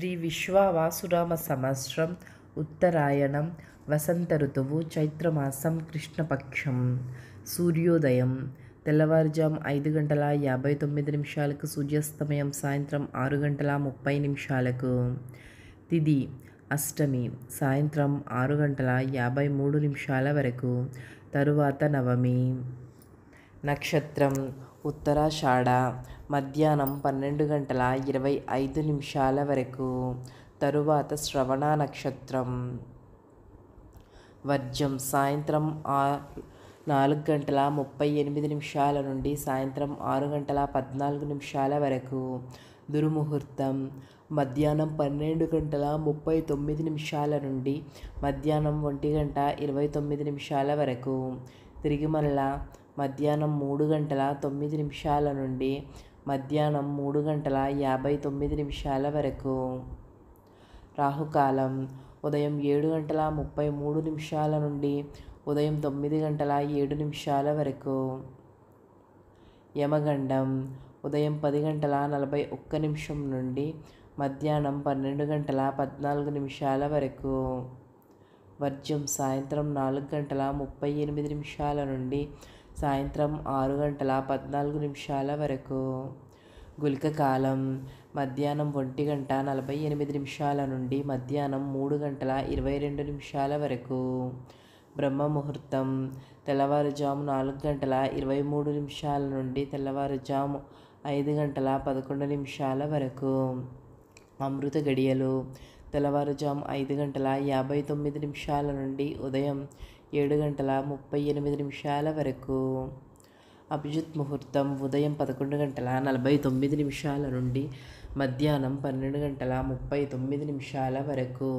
శ్రీ విశ్వావసునామ సంవత్సరం ఉత్తరాయణం వసంత ఋతువు చైత్రమాసం కృష్ణపక్షం. సూర్యోదయం తెల్లవారుజాము 5:59 సూర్యాస్తమయం సాయంత్రం 6:30. తిథి అష్టమి సాయంత్రం 6:53 వరకు. తరువాత నవమి. నక్షత్రం ఉత్తరాషాఢ మధ్యాహ్నం 12:25 వరకు. తరువాత శ్రవణ నక్షత్రం. వర్జం సాయంత్రం 4:38 నుండి సాయంత్రం 6:14 వరకు. దుర్ముహూర్తం మధ్యాహ్నం 12:39 నుండి మధ్యాహ్నం 1:29 వరకు. తిరిగి మళ్ళా మధ్యాహ్నం 3:09 నుండి మధ్యాహ్నం 3:59 వరకు. రాహుకాలం ఉదయం 7:33 నుండి ఉదయం 9:07 వరకు. యమగండం ఉదయం 10:41 నుండి మధ్యాహ్నం 12:14 వరకు. వర్జం సాయంత్రం 4:38 నుండి సాయంత్రం 6:14 వరకు. గుళిక కాలం మధ్యాహ్నం 1:48 నుండి మధ్యాహ్నం 3:22 వరకు. బ్రహ్మ ముహూర్తం తెల్లవారుజాము 4:23 నుండి తెల్లవారుజాము 5:11 వరకు. అమృత గడియలు తెల్లవారుజాము 5:59 నుండి ఉదయం 7:38 వరకు. అభిజిత్ ముహూర్తం ఉదయం 11:49 నుండి మధ్యాహ్నం 12:39 వరకు.